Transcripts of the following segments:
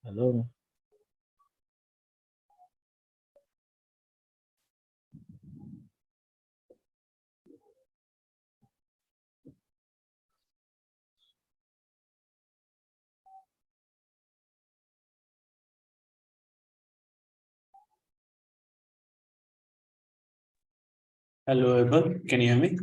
Hello. Hello, everyone. Can you hear me?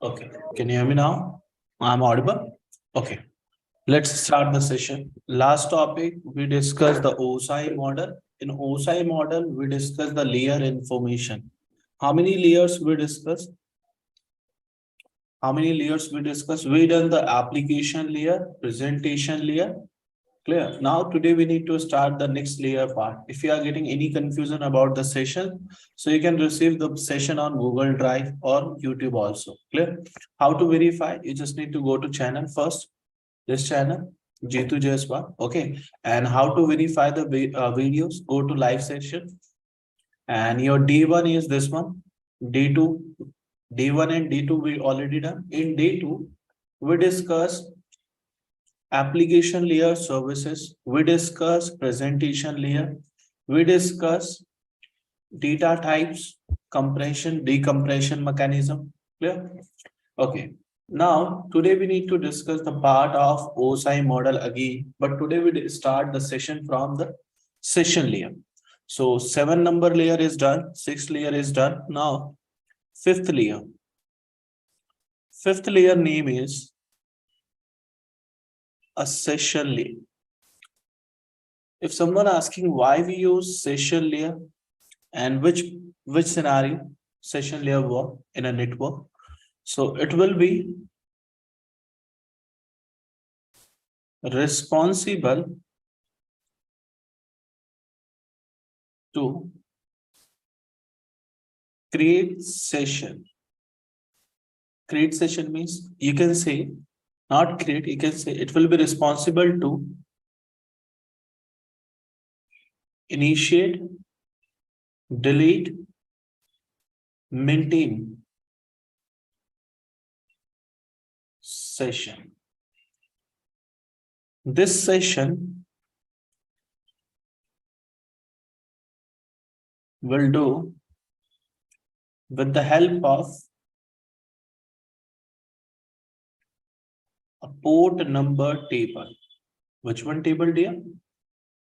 Okay. Can you hear me now? I'm audible? Okay. Let's start the session. Last topic, we discussed the OSI model. In OSI model, we discussed the layer information. How many layers we discussed? How many layers we discussed? We done the application layer, presentation layer. Clear. Now today we need to start the next layer part. If you are getting any confusion about the session, so you can receive the session on Google Drive or YouTube also. Clear. How to verify? You just need to go to channel first. This channel J2JS1. Okay. And how to verify the videos? Go to live session. And your D1 is this one. D2. D1 and D2 we already done. In D2, we discuss application layer services, we discuss presentation layer, we discuss data types, compression, decompression mechanism. Clear? Okay. Now, today we need to discuss the part of OSI model again, but today we start the session from the session layer. So 7 number layer is done, 6 layer is done. Now, fifth layer. Fifth layer name is a session layer. If someone asking why we use session layer and which scenario session layer work in a network, so it will be responsible to create session. Create session means you can say not create, you can say it will be responsible to initiate, delete, maintain session. This session will do with the help of a port number table. Which one table, dear?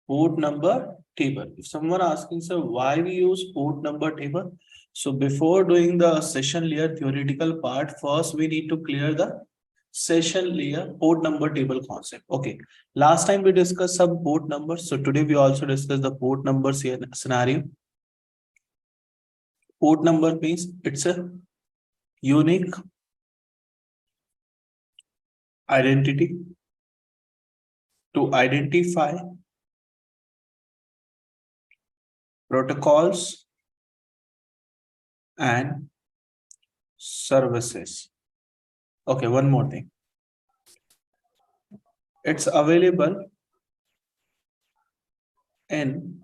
Port number table. If someone asking, sir, why we use port number table? So before doing the session layer theoretical part, first we need to clear the session layer port number table concept. Okay. Last time we discussed some port numbers. So today we also discuss the port number scenario. Port number means it's a unique identity to identify protocols and services. Okay, one more thing. It's available in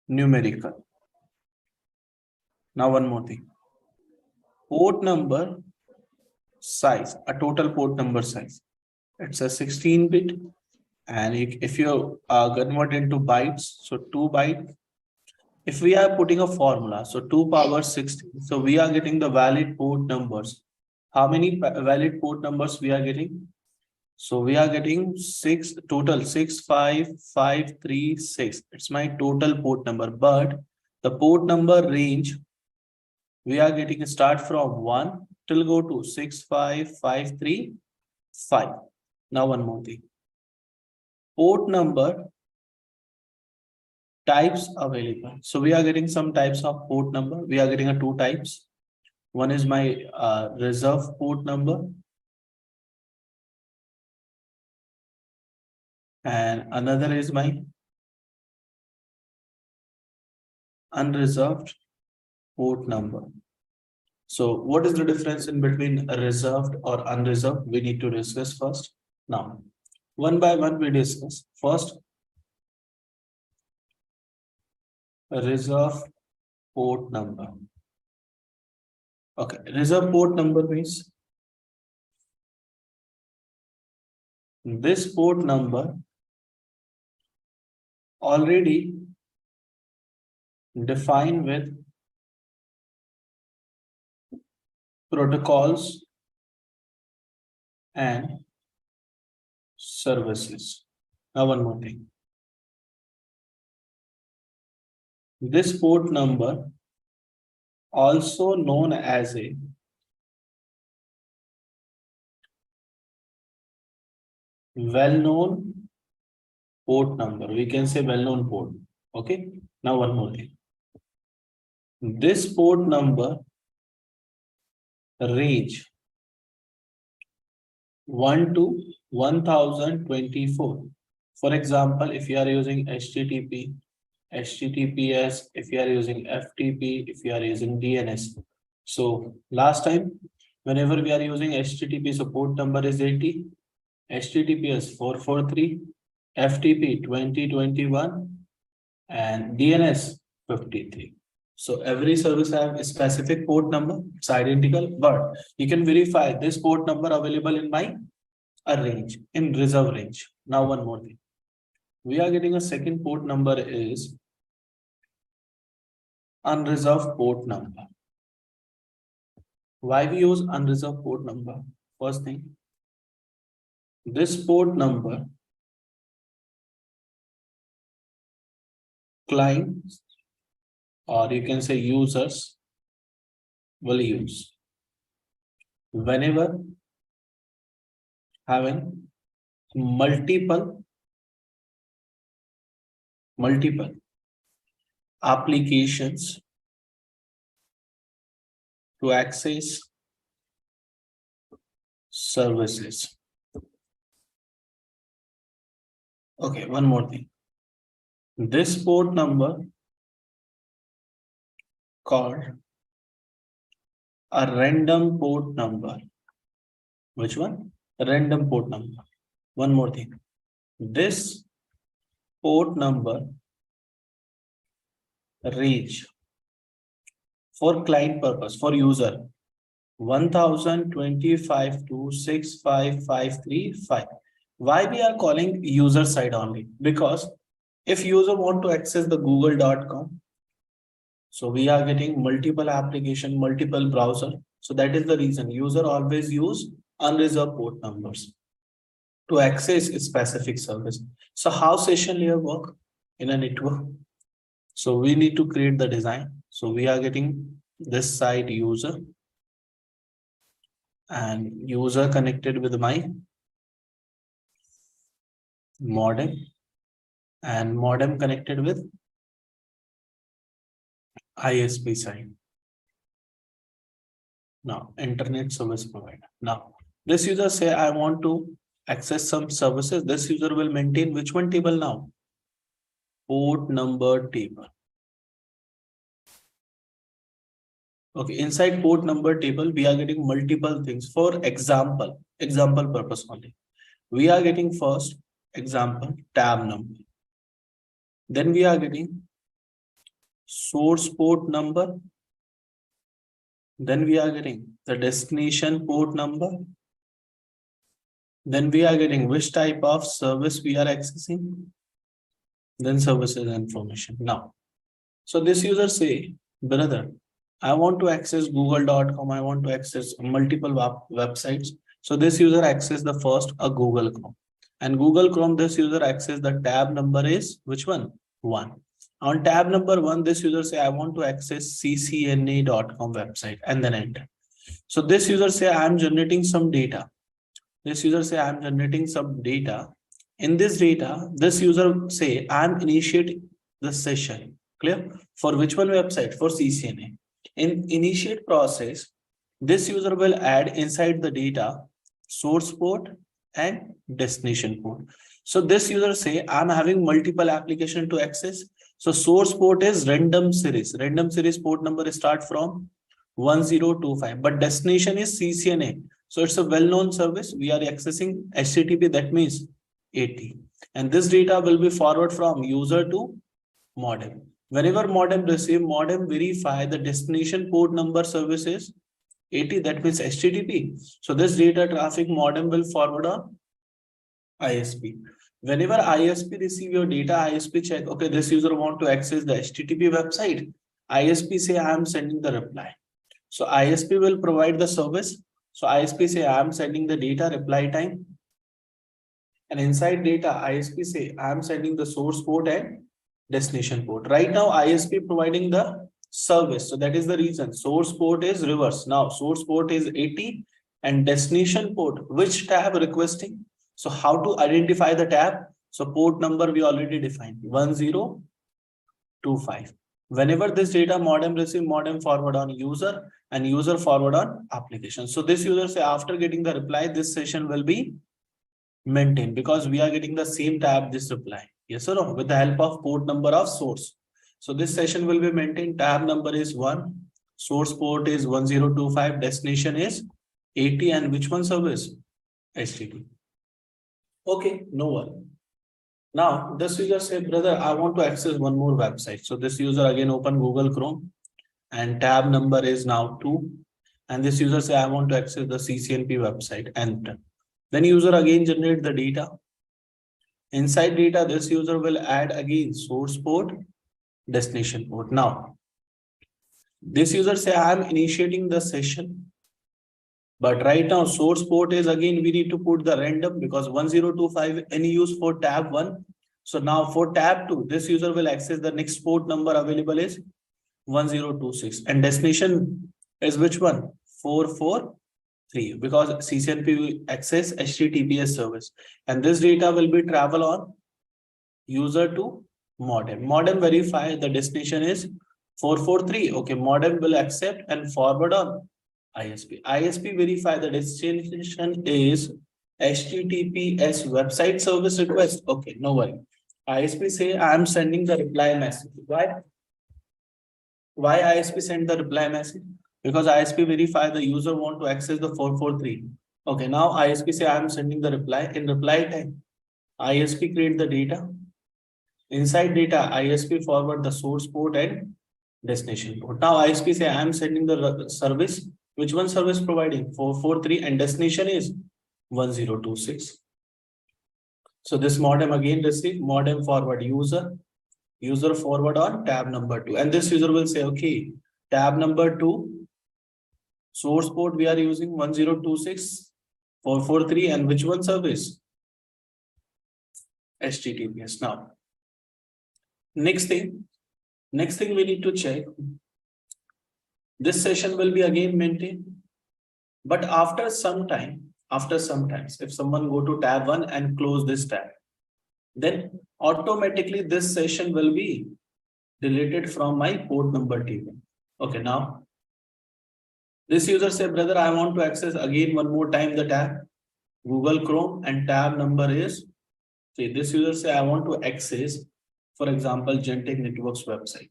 numerical. Now one more thing. Port number size, a total port number size. It's a 16-bit. And if you convert into bytes, so 2 bytes. If we are putting a formula, so 2 power 16, so we are getting the valid port numbers. How many valid port numbers we are getting? So we are getting 6 total 65536. It's my total port number, but the port number range we are getting start from 1 till go to 65535. Now one more thing. Port number types available. So we are getting some types of port number. We are getting a 2 types. One is my reserve port number. And another is my unreserved port number. So what is the difference in between reserved or unreserved? We need to discuss first. Now, one by one we discuss. First, reserve port number. Okay, reserve port number means this port number already defined with protocols and services. Now one more thing. This port number also known as a well-known port number. We can say well-known port. Okay. Now one more thing. This port number range 1 to 1024. For example, if you are using HTTP, HTTPS, if you are using FTP, if you are using DNS. So last time, whenever we are using HTTP, so port number is 80, HTTPS 443, FTP 2021, and DNS 53. So every service have a specific port number. It's identical, but you can verify this port number available in my range, in reserve range. Now one more thing. We are getting a second port number is unreserved port number. Why we use unreserved port number? First thing, this port number clients, or you can say users, will use whenever having multiple applications to access services. Okay, one more thing. This port number called a random port number. Which one? Random port number. One more thing. This port number range for client purpose, for user, 1025 to 65535. Why we are calling user side only? Because if user want to access the google.com, so we are getting multiple application, multiple browser. So that is the reason user always use unreserved port numbers to access a specific service. So how session layer work in a network? So we need to create the design. So we are getting this side user and user connected with my modem and modem connected with ISP side. Now internet service provider. Now this user say I want to access some services. This user will maintain which one table now? Port number table. Okay, inside port number table, we are getting multiple things. For example purpose only. We are getting first example tab number. Then we are getting source port number. Then we are getting the destination port number. Then we are getting which type of service we are accessing. Then services information. Now, so this user say, brother, I want to access google.com. I want to access multiple websites. So this user access the first a Google Chrome. And Google Chrome, this user access the tab number is which one? 1. On tab number 1, this user say I want to access ccna.com website and then enter. So this user say I am generating some data. This user say I am generating some data. In this data, this user say I am initiating the session. Clear? For which one website? For CCNA. In initiate process, this user will add inside the data source port and destination port. So this user say I'm having multiple application to access. So source port is random series. Random series port number start from 1025, but destination is CCNA. So it's a well-known service. We are accessing HTTP, that means 80. And this data will be forward from user to modem. Whenever modem receive, modem verify the destination port number services 80, that means HTTP. So this data traffic modem will forward on ISP. Whenever ISP receive your data, ISP check, okay, this user want to access the HTTP website. ISP say, I am sending the reply. So ISP will provide the service. So ISP say, I am sending the data reply time. And inside data, ISP say, I am sending the source port and destination port. Right now, ISP providing the service. So that is the reason. Source port is reverse. Now, source port is 80 and destination port, which tab requesting? So how to identify the tab? So port number we already defined 1025. Whenever this data modem receive, modem forward on user and user forward on application. So this user say after getting the reply, this session will be maintained because we are getting the same tab this reply. Yes or no? With the help of port number of source. So this session will be maintained. Tab number is 1. Source port is 1025. Destination is 80. And which one service? HTTP. Okay, no one. Now this user say, brother, I want to access one more website. So this user again open Google Chrome and tab number is now 2. And this user say, I want to access the CCNP website. Enter. Then user again generate the data. Inside data, this user will add again source port, destination port. Now, this user say, I am initiating the session. But right now, source port is again, we need to put the random because 1025 any use for tab 1. So now for tab 2, this user will access the next port number available is 1026. And destination is which one? 443 because CCNP will access HTTPS service. And this data will be travel on user to modem. Modem verify the destination is 443. Okay, modem will accept and forward on ISP. ISP verify the destination is HTTPS website service request. Okay, no worry. ISP say I am sending the reply message. Why? Why ISP send the reply message? Because ISP verify the user want to access the 443. Okay, now ISP say I am sending the reply. In reply time, ISP create the data. Inside data, ISP forward the source port and destination port. Now ISP say I am sending the service. Which one service providing? 443 and destination is 1026. So this modem again receive modem forward user forward on tab number 2. And this user will say, okay, tab number 2, source port we are using 1026, 443, and which one service? HTTPS. Now, next thing we need to check. This session will be again maintained, but after some time, if someone go to tab 1 and close this tab, then automatically this session will be deleted from my port number table. Okay, now this user say, brother, I want to access again one more time the tab, Google Chrome, and tab number is, see, this user say, I want to access, for example, JNtech Networks website.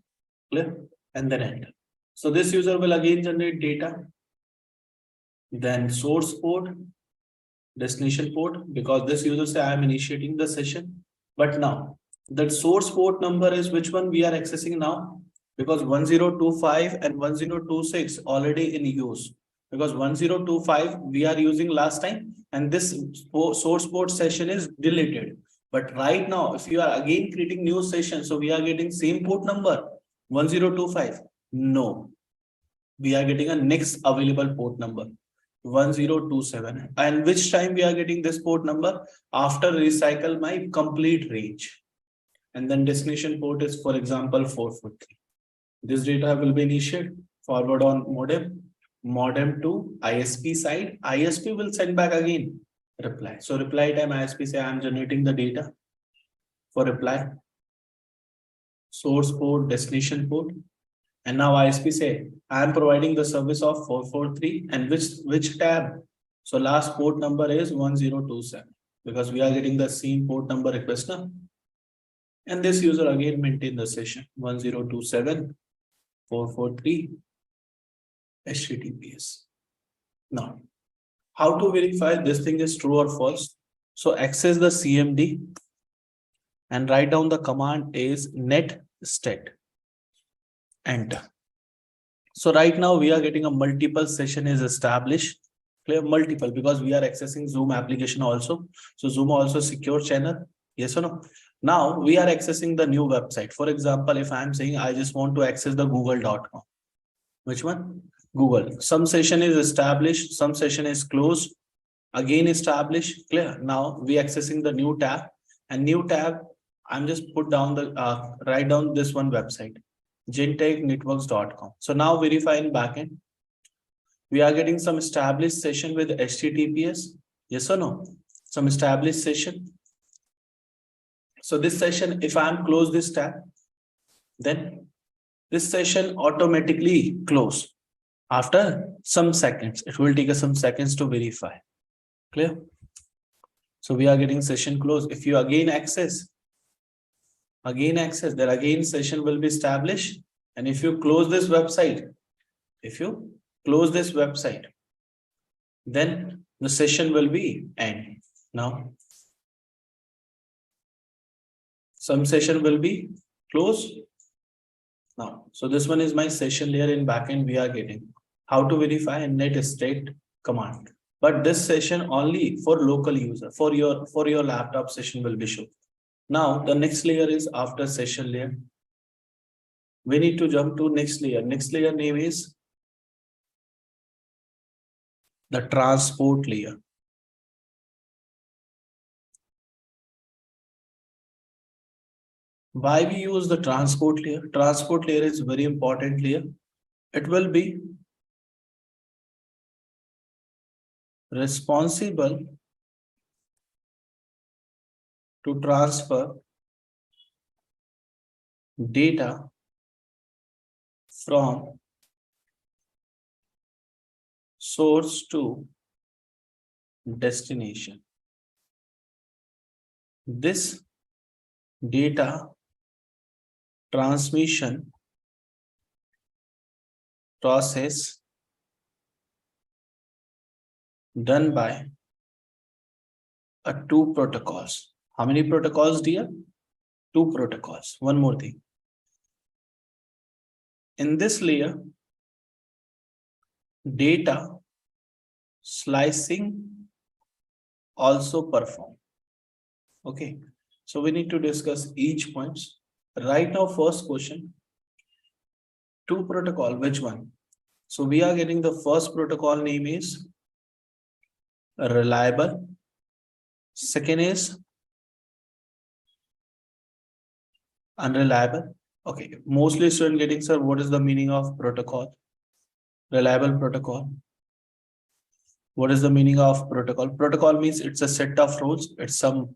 Clear? And then enter. So this user will again generate data, then source port, destination port, because this user say I am initiating the session. But now that source port number is which one we are accessing now? Because 1025 and 1026 already in use. Because 1025 we are using last time, and this source port session is deleted. But right now, if you are again creating new session, so we are getting same port number 1025. No, we are getting a next available port number 1027. And which time we are getting this port number? After recycle my complete range. And then destination port is, for example, 443. This data will be initiated, forward on modem to ISP side. ISP will send back again reply. So reply time, ISP say I am generating the data for reply, source port, destination port. And now ISP say, I am providing the service of 443 and which tab? So last port number is 1027 because we are getting the same port number request now. And this user again maintain the session 1027, 443, HTTPS. Now, how to verify this thing is true or false? So access the CMD and write down the command is netstat. enter. So right now we are getting a multiple session is established. Clear, multiple, because we are accessing Zoom application also. So Zoom also secure channel. Yes or no? Now we are accessing the new website. For example, if I'm saying I just want to access the google.com. Which one? Google. Some session is established, some session is closed, again established. Clear. Now we accessing the new tab, and new tab, I'm just put down the write down this one website, JNtech Networks.com. So now verify in backend. We are getting some established session with HTTPS. Yes or no? Some established session. So this session, if I'm close this tab, then this session automatically close after some seconds. It will take us some seconds to verify. Clear? So we are getting session closed. If you again access, then again session will be established. And if you close this website, then the session will be end. Now, some session will be closed. Now, so this one is my session layer in backend. We are getting how to verify in net state command. But this session only for local user, for your laptop session will be shown. Now the next layer is after session layer. We need to jump to next layer. Next layer name is the transport layer. Why we use the transport layer? Transport layer is very important layer. It will be responsible to transfer data from source to destination. This data transmission process done by two protocols. How many protocols, dear? Two protocols. One more thing. In this layer, data slicing also perform. Okay, so we need to discuss each points. Right now, first question, two protocol, which one? So we are getting the first protocol name is reliable. Second is unreliable. Okay, mostly student getting, sir, what is the meaning of protocol? Reliable protocol. What is the meaning of protocol? Protocol means it's a set of rules. It's some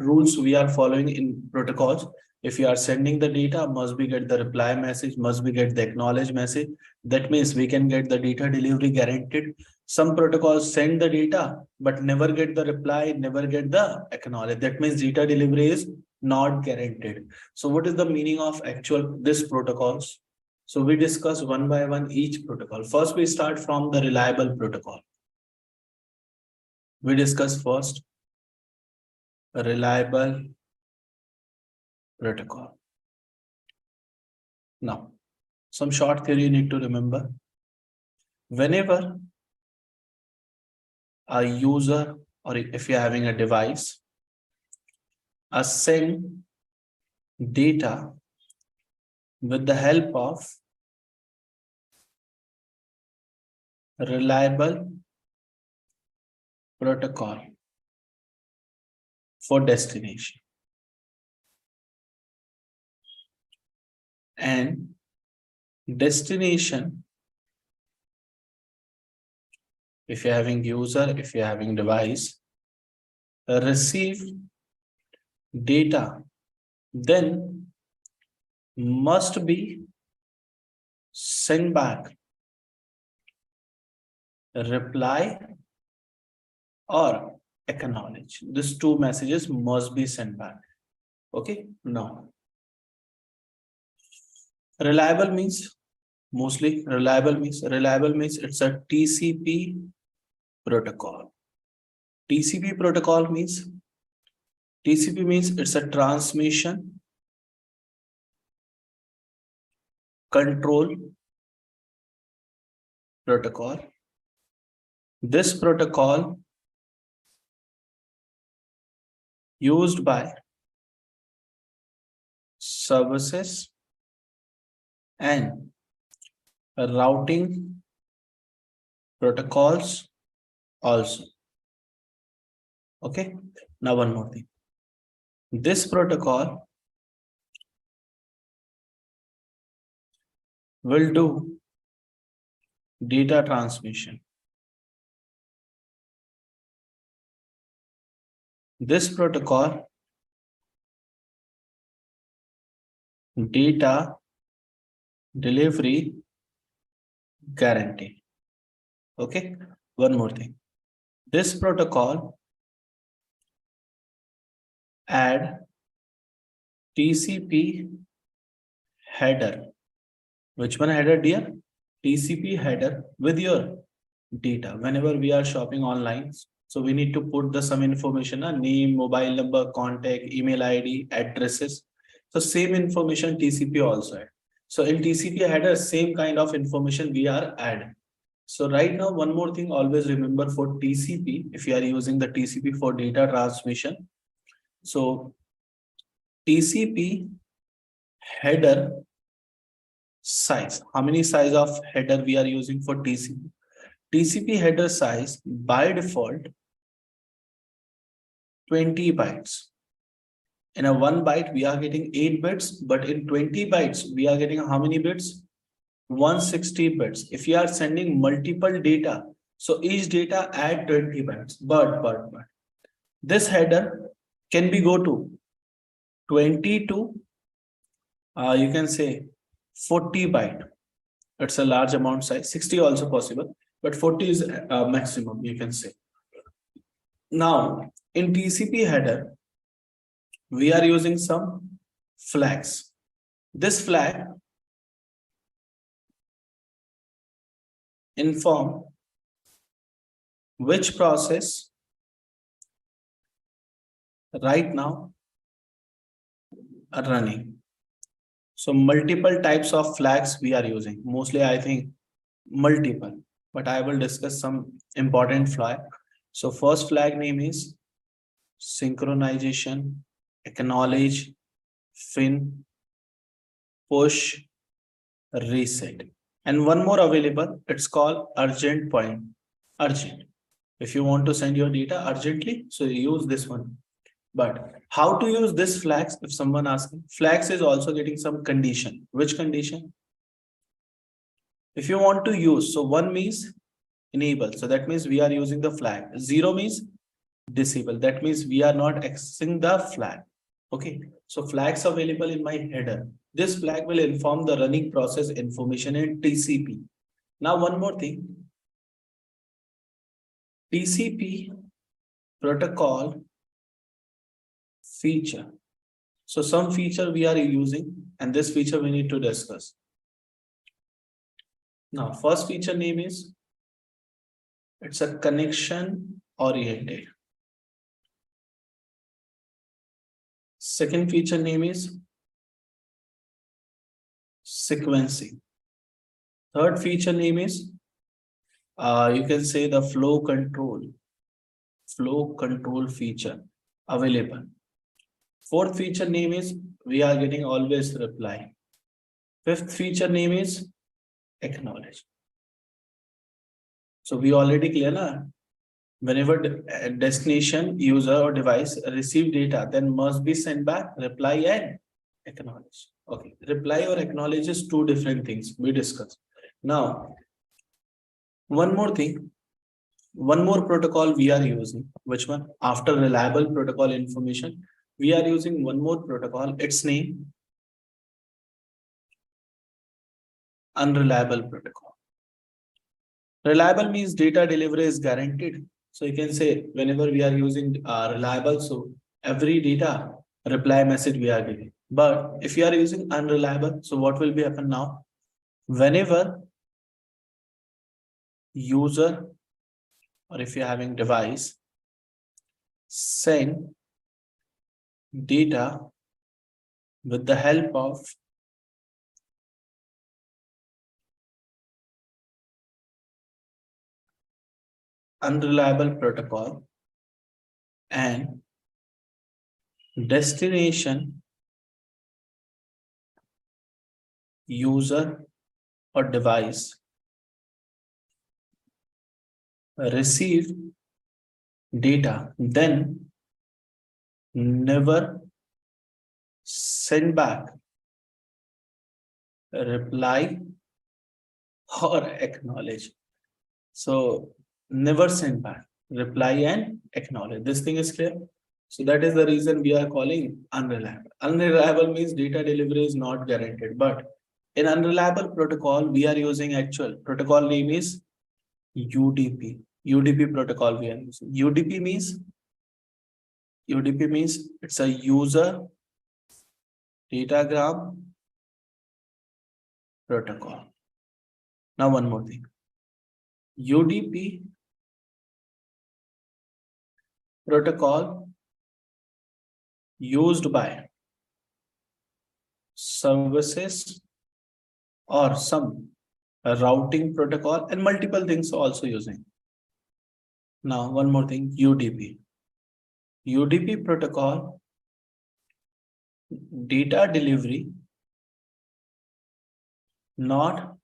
rules we are following in protocols. If you are sending the data, must be get the reply message, must be get the acknowledge message. That means we can get the data delivery guaranteed. Some protocols send the data, but never get the reply, never get the acknowledge. That means data delivery is not guaranteed. So what is the meaning of actual this protocols? So we discuss one by one each protocol. First, we start from the reliable protocol. We discuss first a reliable protocol. Now, some short theory you need to remember. Whenever a user, or if you're having a device, send data with the help of reliable protocol for destination. And destination, if you're having user, if you're having device, receive data, then must be send back reply or acknowledge. These two messages must be sent back. Okay, now reliable means reliable means it's a TCP protocol. TCP protocol means it's a transmission control protocol. This protocol used by services and routing protocols also. Okay, now one more thing. This protocol will do data transmission. This protocol data delivery guarantee. Okay, one more thing. This protocol add TCP header. Which one header, dear? TCP header with your data. Whenever we are shopping online, so we need to put the some information, a name, mobile number, contact, email ID, addresses. So same information TCP also add. So in TCP header, same kind of information we are add. So right now, one more thing, always remember for TCP, if you are using the TCP for data transmission. So TCP header size. How many size of header we are using for TCP? TCP header size by default 20 bytes. In a 1 byte, we are getting 8 bits, but in 20 bytes, we are getting how many bits? 160 bits. If you are sending multiple data, so each data add 20 bytes. But this header can be go to 20 to you can say 40 byte. It's a large amount size. 60 also possible, but 40 is maximum, you can say. Now, in TCP header, we are using some flags. This flag inform which process right now are running. So multiple types of flags we are using. Mostly, I think multiple, but I will discuss some important flag. So first flag name is synchronization, acknowledge, fin, push, reset. And one more available, it's called urgent point. Urgent. If you want to send your data urgently, so you use this one. But how to use this flags? If someone asking, flags is also getting some condition. Which condition? If you want to use, so one means enable. So that means we are using the flag. Zero means disable. That means we are not accessing the flag. Okay. So flags available in my header. This flag will inform the running process information in TCP. Now one more thing. TCP protocol feature. So some feature we are using, and this feature we need to discuss. Now, first feature name is, it's a connection oriented. Second feature name is sequencing. Third feature name is, you can say the flow control feature available. Fourth feature name is, we are getting always reply. Fifth feature name is acknowledge. So we already clear na? Whenever destination user or device receive data, then must be sent back reply and acknowledge. Okay, reply or acknowledge is two different things we discussed. Now, one more thing, one more protocol we are using. Which one? After reliable protocol information, we are using one more protocol. Its name unreliable protocol. Reliable means data delivery is guaranteed. So you can say whenever we are using reliable, so every data reply message we are getting. But if you are using unreliable, so what will be happen now? Whenever user, or if you're having device, send data with the help of unreliable protocol and destination user or device receive data, then never send back a reply or acknowledge. So never send back reply and acknowledge. This thing is clear. So that is the reason we are calling unreliable. Unreliable means data delivery is not guaranteed. But in unreliable protocol, we are using actual protocol name is UDP. UDP protocol we are using. UDP means it's a user datagram protocol. Now one more thing. UDP protocol used by services or some routing protocol and multiple things also using. Now one more thing, UDP. UDP protocol data delivery not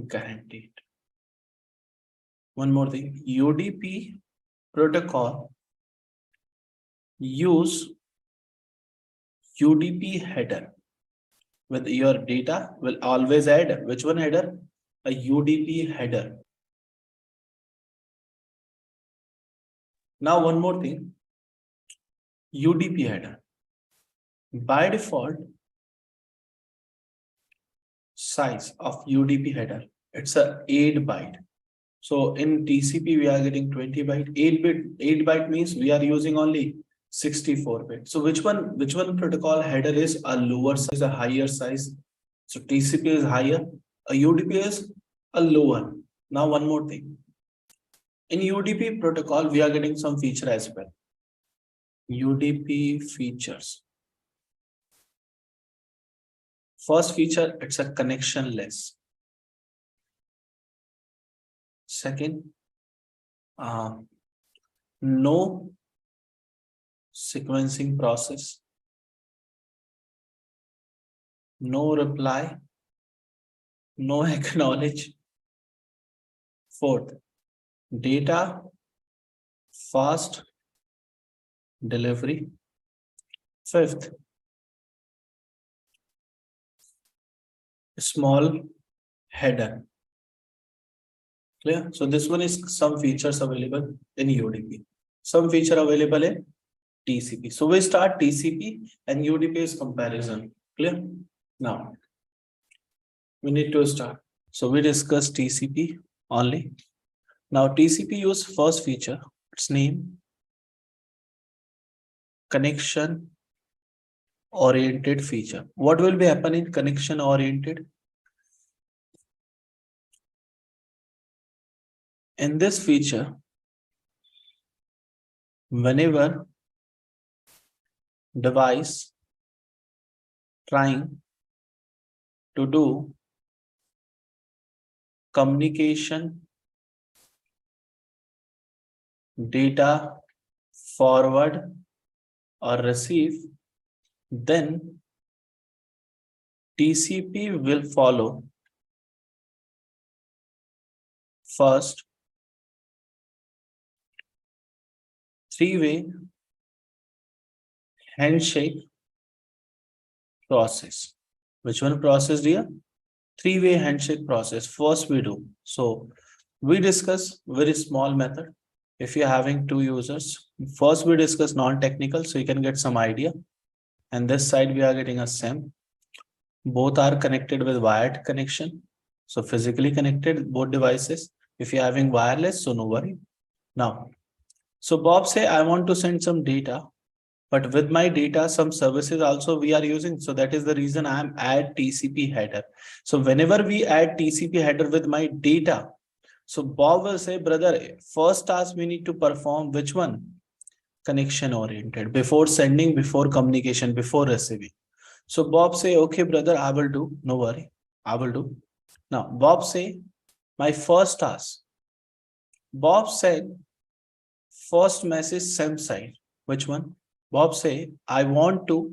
guaranteed. One more thing, UDP protocol use UDP header with your data will always add which one header? A UDP header. Now one more thing, UDP header. By default, size of UDP header, it's a 8 byte. So in TCP, we are getting 20 byte, 8 byte means we are using only 64 bit. So which one protocol header is a lower size, a higher size? So TCP is higher, a UDP is a lower. Now one more thing. In UDP protocol, we are getting some feature as well. UDP features. First feature, it's a connectionless. Second, no sequencing process, no reply, no acknowledge. Fourth, data fast delivery. Fifth, small header. Clear? So this one is some features available in UDP. Some feature available in TCP. So we start TCP and UDP is comparison. Clear? Now we need to start. So we discuss TCP only. Now TCP use first feature. Its name connection oriented feature. What will be happening in connection oriented? In this feature, whenever device trying to do communication, data forward or receive, then TCP will follow first three-way handshake process. Which one process, dear? Three-way handshake process. First we do. So we discuss very small method. If you're having two users, first we discuss non-technical so you can get some idea. And this side we are getting a SIM. Both are connected with wired connection. So physically connected both devices. If you're having wireless, so no worry. Now, so Bob say, I want to send some data, but with my data, some services also we are using. So that is the reason I'm add TCP header. So whenever we add TCP header with my data, so Bob will say, brother, first task we need to perform which one? Connection oriented, before sending, before communication, before receiving. So Bob say, okay, brother, I will do. No worry, I will do. Now Bob say, my first task, Bob said first message same side. Which one? Bob say, I want to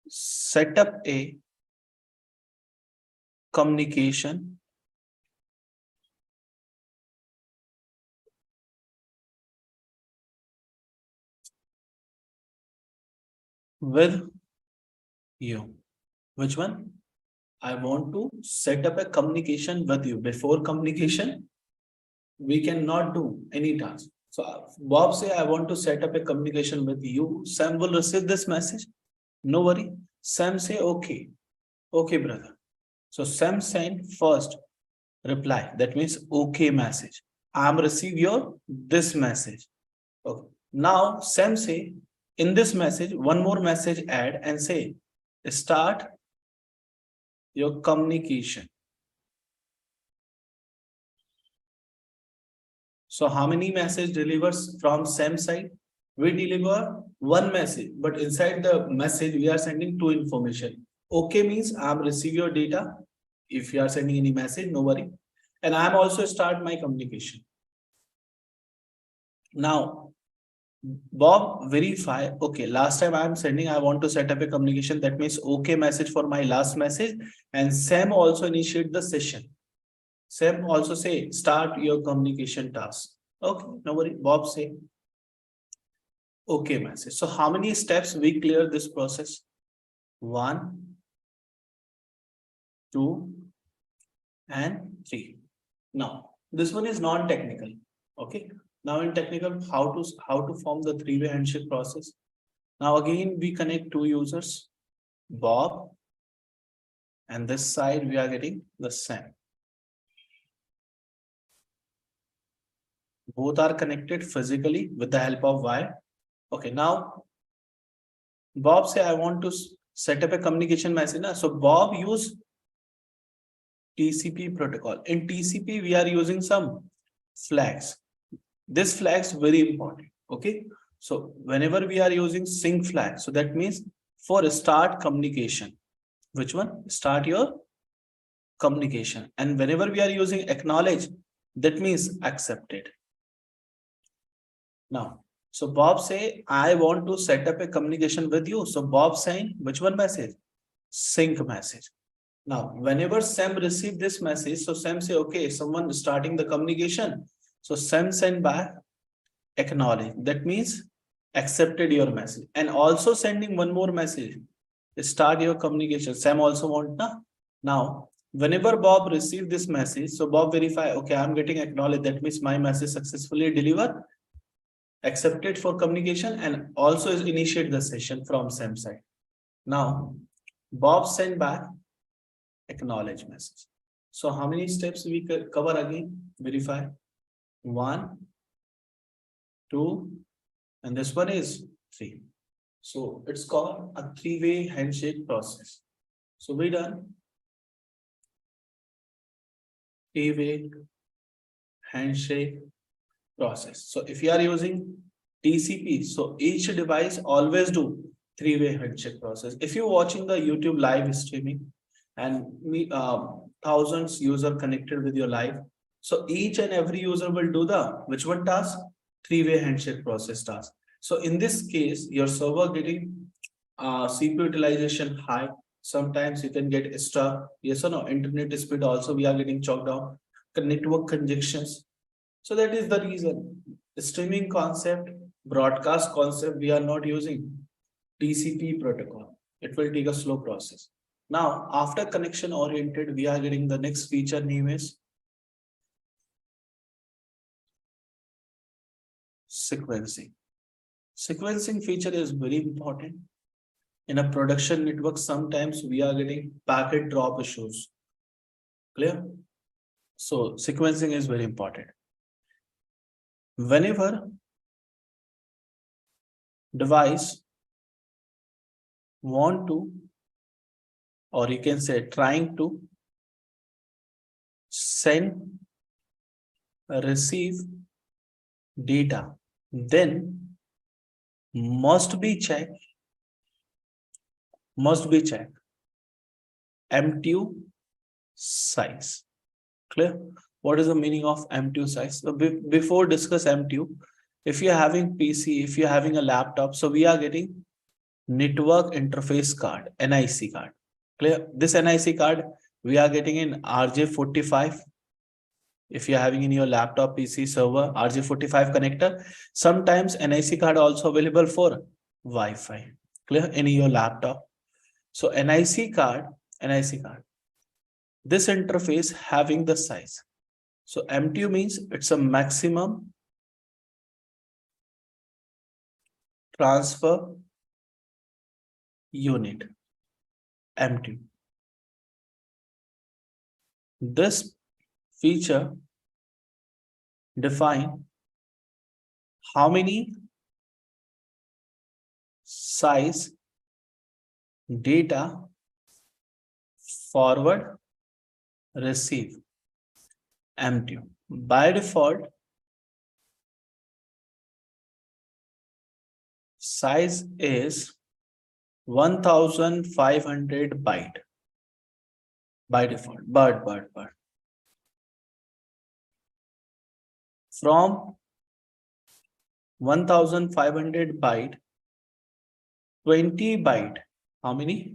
set up a communication with you. Which one? I want to set up a communication with you. Before communication, we cannot do any task. So Bob say, I want to set up a communication with you. Sam will receive this message. No worry. Sam say, okay. Okay, brother. So Sam sent first reply. That means okay message. I'm receive your this message. Okay. Now Sam say in this message, one more message add and say, start your communication. So how many message delivers from same side? We deliver one message, but inside the message, we are sending two information. Okay means I'm receive your data. If you are sending any message, no worry. And I'm also start my communication. Now, Bob verify, okay, last time I'm sending, I want to set up a communication. That means okay message for my last message. And Sam also initiate the session. Sam also say, start your communication task. Okay, no worry. Bob say, okay message. So how many steps we clear this process? 1, 2, and 3. Now, this one is non-technical. Okay. Now in technical, how to form the three-way handshake process. Now again, we connect two users, Bob, and this side we are getting the Sam. Both are connected physically with the help of wire. Okay, now Bob say, I want to set up a communication message. So Bob use TCP protocol. In TCP, we are using some flags. This flags very important. Okay. So whenever we are using sync flag, so that means for start communication. Which one? Start your communication. And whenever we are using acknowledge, that means accepted. Now, so Bob say, I want to set up a communication with you. So Bob saying, which one message? Sync message. Now, whenever Sam receive this message, so Sam say, okay, someone starting the communication. So Sam send back acknowledge. That means accepted your message. And also sending one more message. Start your communication. Sam also want na. Now, whenever Bob receive this message, so Bob verify, okay, I'm getting acknowledged. That means my message successfully delivered, accepted for communication, and also initiate the session from Sam side. Now, Bob send back acknowledge message. So how many steps we cover again? Verify. 1, 2, and this one is 3. So it's called a three-way handshake process. So we done three-way handshake process. So if you are using TCP, so each device always do three-way handshake process. If you're watching the YouTube live streaming and thousands user connected with your live, so each and every user will do the which one task? Three-way handshake process task. So in this case, your server getting CPU utilization high. Sometimes you can get stuck. Yes or no? Internet speed also we are getting chalked down. Network congestions. So that is the reason. Streaming concept, broadcast concept, we are not using TCP protocol. It will take a slow process. Now, after connection oriented, we are getting the next feature name is sequencing. Sequencing feature is very important. In a production network, sometimes we are getting packet drop issues. Clear? So sequencing is very important. Whenever device want to, or you can say trying to send, receive data, then must be checked MTU size. Clear? What is the meaning of M2 size? So before discuss M2, if you're having PC, if you're having a laptop, so we are getting network interface card, NIC card. Clear? This NIC card we are getting in RJ45. If you're having in your laptop, PC, server, RJ45 connector, sometimes NIC card also available for Wi-Fi. Clear? In your laptop. So NIC card, this interface having the size. So MTU means it's a maximum transfer unit, MTU. This feature define how many size data forward receive, MTU. By default, size is 1500 byte by default, but from 1500 byte, 20 byte, how many?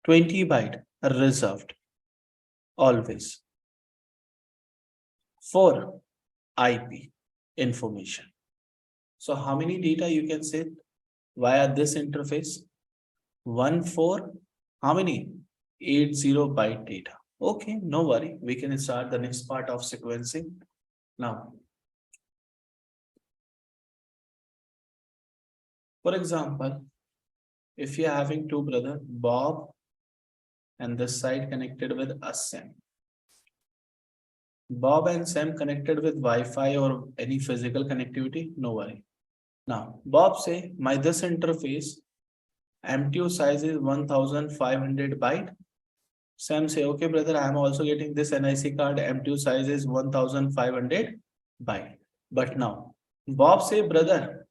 20 byte reserved always for IP information. So how many data you can say via this interface? 14, how many? 80 byte data. Okay, no worry. We can start the next part of sequencing now. For example, if you're having two brothers, Bob and this side connected with a Sam. Bob and Sam connected with Wi-Fi or any physical connectivity, no worry. Now, Bob say, my this interface, MTU size is 1500 byte. Sam say, okay, brother, I am also getting this NIC card, MTU size is 1500 byte. But now, Bob say, brother,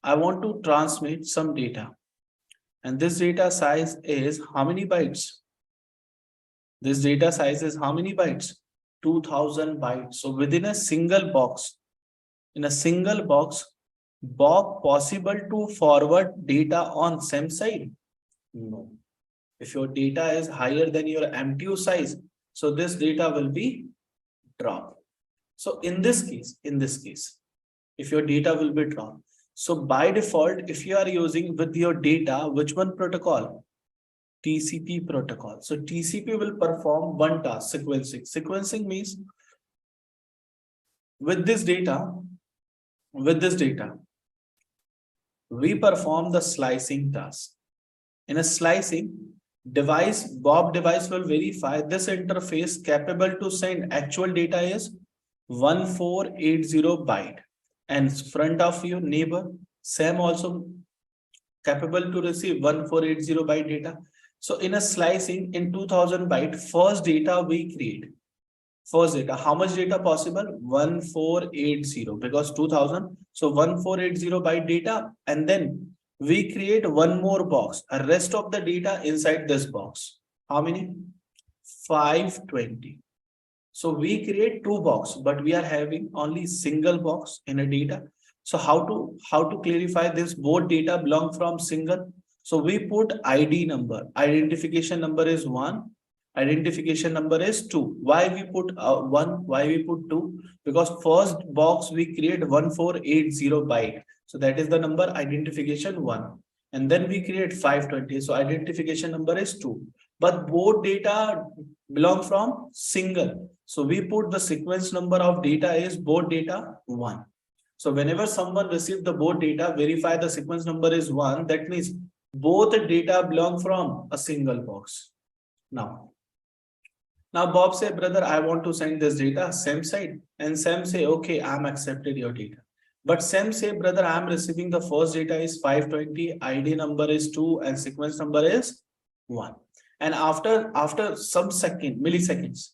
I want to transmit some data. And this data size is how many bytes? This data size is how many bytes? 2000 bytes. So within a single box, in a single box, Bob possible to forward data on same side? No. If your data is higher than your MTU size, so this data will be dropped. So in this case, if your data will be dropped. So by default, if you are using with your data, which one protocol? TCP protocol. So TCP will perform one task, sequencing. Sequencing means with this data, we perform the slicing task. In a slicing device, Bob device will verify this interface capable to send actual data is 1480 byte. And front of your neighbor, Sam also capable to receive 1480 byte data. So in a slicing in 2000 byte, first data we create. First data, how much data possible? 1480 because 2000. So 1480 byte data, and then we create one more box, a rest of the data inside this box. How many? 520. So we create two boxes, but we are having only single box in a data. So how to clarify this? Both data belong from single. So we put ID number. Identification number is 1. Identification number is 2. Why we put 1? Why we put 2? Because first box we create 1480 byte. So that is the number identification 1. And then we create 520. So identification number is 2. But both data belong from single. So we put the sequence number of data is both data 1. So whenever someone receives the both data, verify the sequence number is 1. That means both data belong from a single box. Now Bob say, brother, I want to send this data, Sam side. And Sam say, okay, I'm accepted your data. But Sam say, brother, I'm receiving the first data is 520, ID number is 2, and sequence number is 1. And after some milliseconds,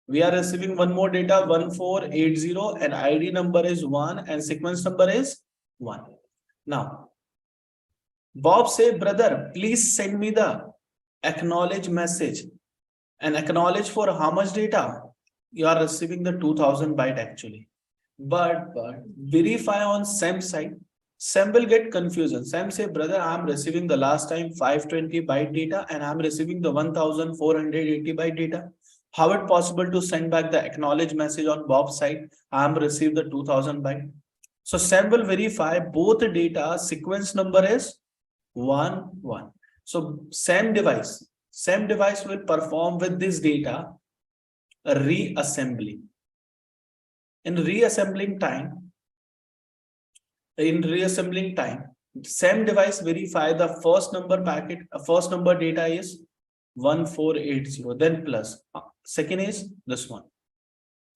we are receiving one more data 1480 and ID number is 1 and sequence number is 1. Now, Bob say, brother, please send me the acknowledge message. And acknowledge for how much data? you are receiving the 2000 byte actually. But verify on SAM side, SAM will get confusion. SAM say, brother, I'm receiving the last time 520 byte data and I'm receiving the 1480 byte data. How it possible to send back the acknowledge message on Bob's side? I'm received the 2000 byte. So SAM will verify both the data sequence number is 1. So SAM device will perform with this data a reassembly. In reassembling time, SAM device verify the first number packet, first number data is 1480, then plus. Second is this one,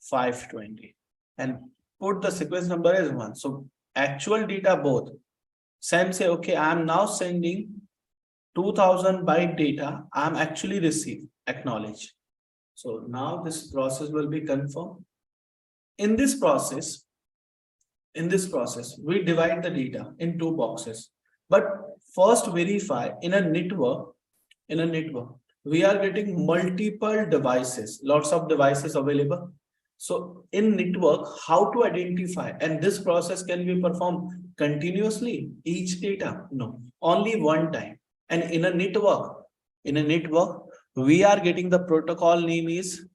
520. And put the sequence number as 1. So actual data both. SAM say, okay, I'm now sending 2000 byte data. I'm actually received, acknowledge. So now this process will be confirmed. In this process, we divide the data in two boxes. But first verify in a network, we are getting multiple devices, lots of devices available. So in network, how to identify, and this process can be performed continuously, each data? No, only one time. And in a network, we are getting the protocol name is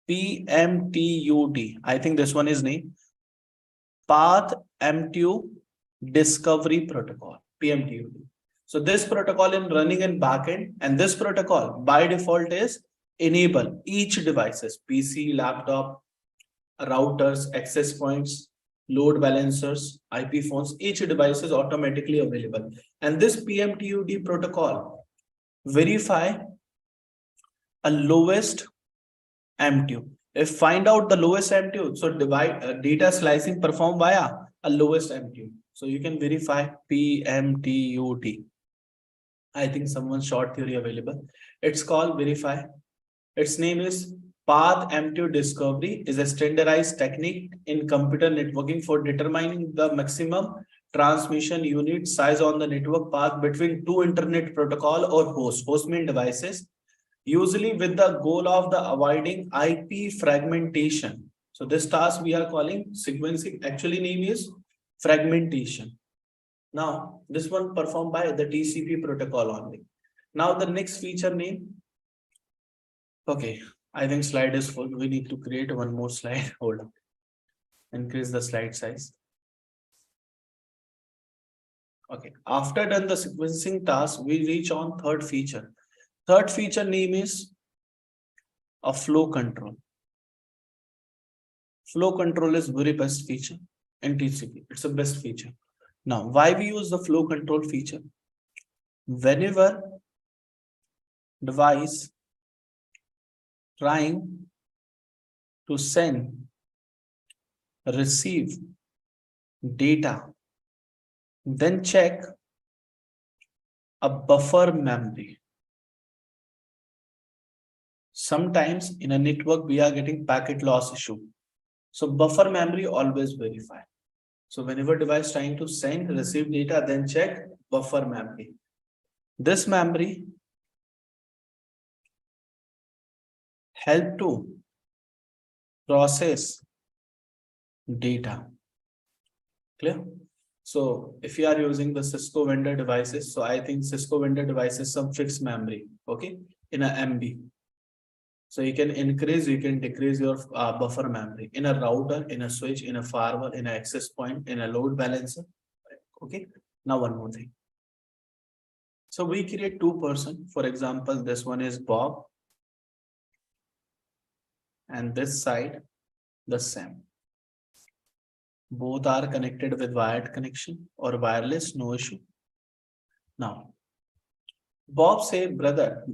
PMTUD. I think this one is named Path MTU Discovery Protocol, PMTUD. So this protocol in running in backend, and this protocol by default is enable each devices, PC, laptop, routers, access points, load balancers, IP phones, each device is automatically available. And this PMTUD protocol verify a lowest MTU. If find out the lowest MTU, so divide data slicing performed via a lowest MTU. So you can verify PMTUD. I think someone's short theory available. It's called verify. Its name is Path MTU Discovery. Is a standardized technique in computer networking for determining the maximum transmission unit size on the network path between two internet protocol or host mean devices, usually with the goal of the avoiding IP fragmentation. So this task we are calling sequencing. Actually name is fragmentation. Now this one performed by the TCP protocol only. Now the next feature name. Okay, I think slide is full. We need to create one more slide. Hold on. Increase the slide size. Okay, after done the sequencing task, we reach on third feature. Third feature name is a flow control. Flow control is very best feature in TCP. It's the best feature. Now, why we use the flow control feature? Whenever device trying to send, receive data, then check a buffer memory. Sometimes in a network, we are getting packet loss issue. So buffer memory always verify. So whenever device trying to send, receive data, then check buffer memory. This memory help to process data. Clear? So if you are using the Cisco vendor devices, so I think Cisco vendor devices some fixed memory, okay, in a MB. So you can increase, you can decrease your buffer memory in a router, in a switch, in a firewall, in an access point, in a load balancer. Okay. Now one more thing. So we create two person. For example, this one is Bob, and this side the SAM. Both are connected with wired connection or wireless, no issue. Now, Bob say, brother,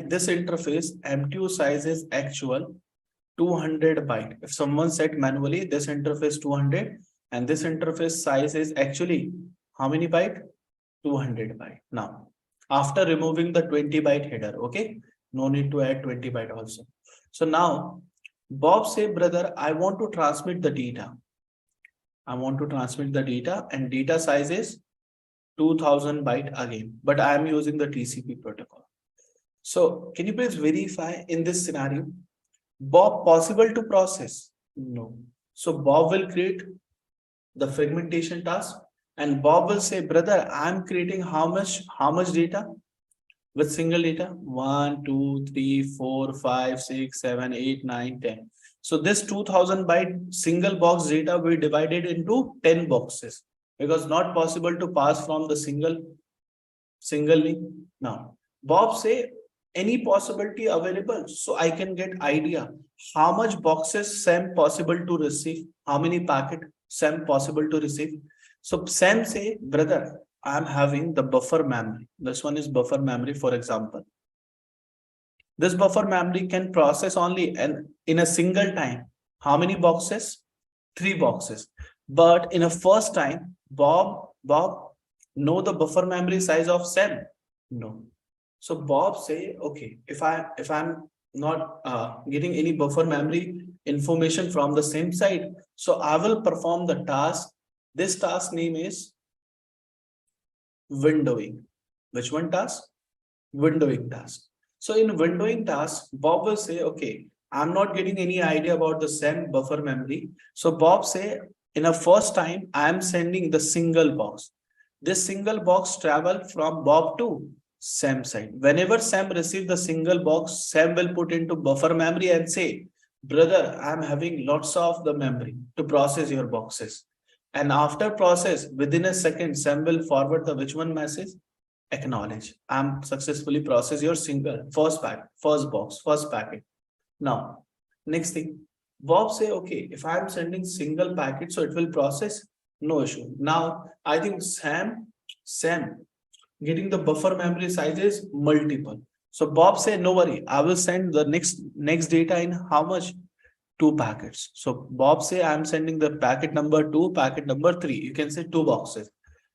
this interface MTU size is actual 200 byte. If someone set manually, this interface 200, and this interface size is actually how many byte? 200 byte. Now, after removing the 20 byte header, okay, no need to add 20 byte also. So now, Bob say, brother, I want to transmit the data. And data size is 2000 byte again, but I am using the TCP protocol. So can you please verify in this scenario, Bob possible to process? No. So Bob will create the fragmentation task, and Bob will say, brother, I'm creating how much data with single data? 1, 2, 3, 4, 5, 6, 7, 8, 9, 10. So this 2000 byte single box data we divided into 10 boxes because not possible to pass from the single link. Now, Bob say any possibility available so I can get idea how much boxes SAM possible to receive, how many packet SAM possible to receive. So SAM say, brother, I'm having the buffer memory. This one is buffer memory, for example. This buffer memory can process only and in a single time. How many boxes? 3 boxes. But in a first time, Bob know the buffer memory size of SAM? No. So Bob say, okay, if I'm not getting any buffer memory information from the same side, so I will perform the task. This task name is windowing. Which one task? Windowing task. So in windowing task, Bob will say, okay, I'm not getting any idea about the SAM buffer memory. So Bob say, in a first time, I am sending the single box. This single box travel from Bob to SAM side. Whenever SAM receive the single box, SAM will put into buffer memory and say, brother, I'm having lots of the memory to process your boxes. And after process, within a second, SAM will forward the which one message? Acknowledge. I'm successfully process your single first box, first packet. Now, next thing, Bob say, okay, if I'm sending single packet, so it will process, no issue. Now, I think Sam getting the buffer memory size is multiple. So Bob say, no worry, I will send the next data in how much? 2 packets. So Bob say, I'm sending the packet number 2, packet number 3. You can say 2 boxes.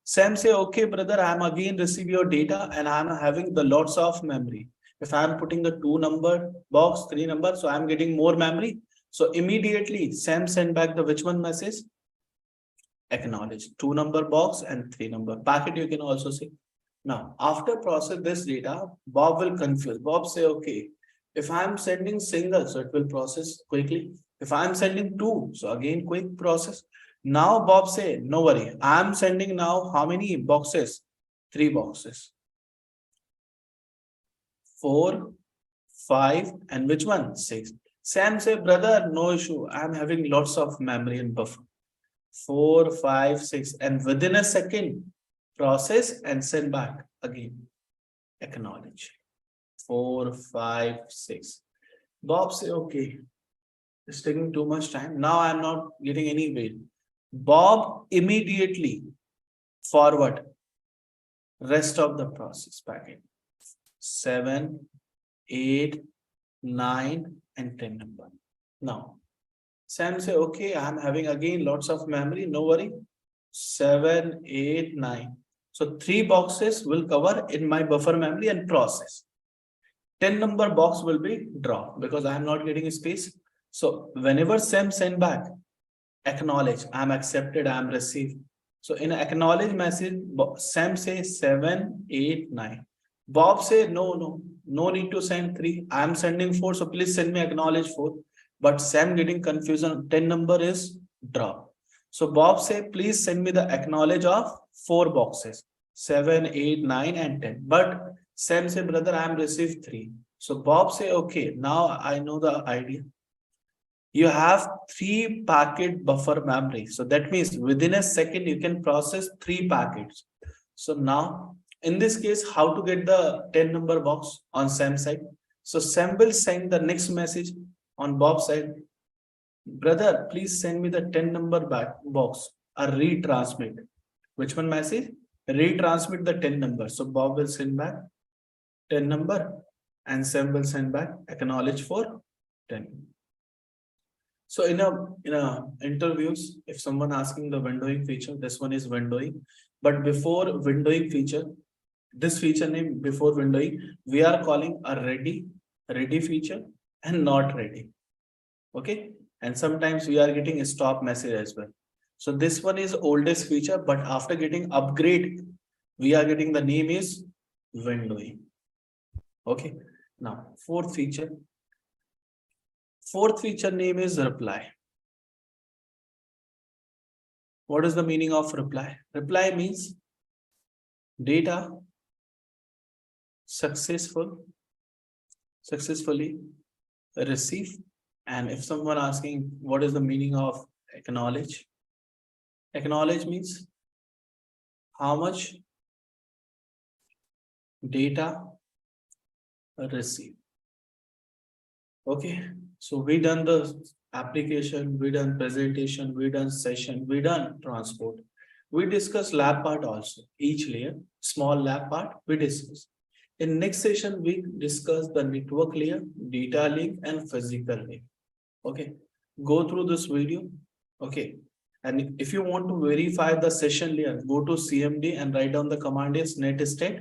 Sam say, okay, brother, I'm again receive your data and I'm having the lots of memory. If I'm putting the 2 number box, 3 number, so I'm getting more memory. So immediately Sam send back the which one message? Acknowledge. 2 number box and 3 number packet, you can also see. Now, after process this data, Bob will confuse. Bob say, okay, if I'm sending single, so it will process quickly. If I'm sending 2, so again quick process. Now Bob say, no worry, I'm sending now how many boxes? 3 boxes. 4, 5, and which one? 6. Sam say, brother, no issue. I'm having lots of memory and buffer. 4, 5, 6, and within a second, process and send back again. Acknowledge. 4, 5, 6. Bob say, okay, it's taking too much time. Now I'm not getting any weight. Bob immediately forward rest of the process packet. 7, 8, 9, and 10 number. Now, Sam say, okay, I'm having again lots of memory. No worry. 7, 8, 9. So 3 boxes will cover in my buffer memory and process. 10 number box will be dropped because I am not getting space. So whenever Sam send back, acknowledge, I'm accepted, I'm received. So in acknowledge message, Sam say 7, 8, 9. Bob say, no need to send 3. I'm sending 4. So please send me acknowledge 4. But Sam getting confusion. 10 number is drop. So Bob say, please send me the acknowledge of 4 boxes. 7, 8, 9, and 10. But Sam say, brother, I'm received 3. So Bob say, okay, now I know the idea. You have 3 packet buffer memory. So that means within a second, you can process 3 packets. So now, in this case, how to get the 10 number box on Sam side? So Sam will send the next message on Bob's side. Brother, please send me the 10 number box or retransmit. Which one message? Retransmit the 10 number. So Bob will send back 10 number and Sam will send back acknowledge for 10. So in a interviews, if someone asking the windowing feature, this one is windowing. But before windowing feature, this feature name before windowing, we are calling a ready feature and not ready. Okay. And sometimes we are getting a stop message as well. So this one is oldest feature, but after getting upgrade, we are getting the name is windowing. Okay. Now, fourth feature. Fourth feature name is reply. What is the meaning of reply? Reply means data successfully receive. And if someone asking what is the meaning of acknowledge, acknowledge means how much data received. Okay, so we done the application, we done presentation, we done session, we done transport. We discuss lab part also, each layer, small lab part we discuss. In next session, we discuss the network layer, data link and physical link. Okay, go through this video. Okay, and if you want to verify the session layer, go to CMD and write down the command is net state.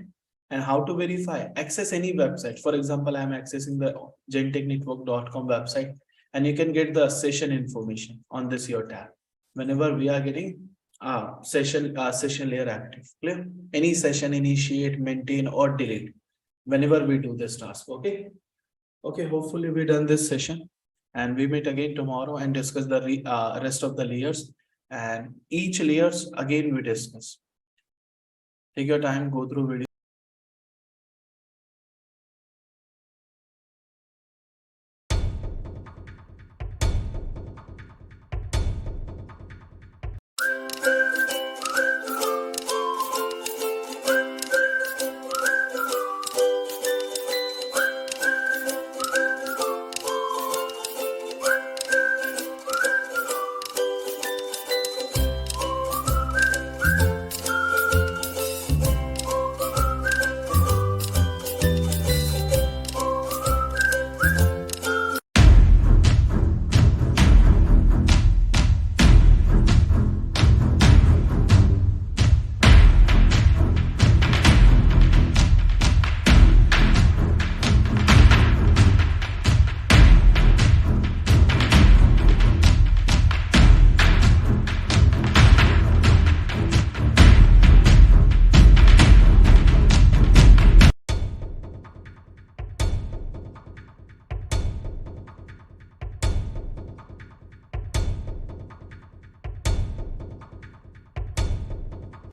And how to verify? Access any website. For example, I'm accessing the JNtechNetwork.com website, and you can get the session information on this your tab. Whenever we are getting session layer active, clear? Any session initiate, maintain, or delete. Whenever we do this task, okay. Okay, hopefully we done this session, and we meet again tomorrow and discuss the rest of the layers, and each layers again we discuss. Take your time, go through video.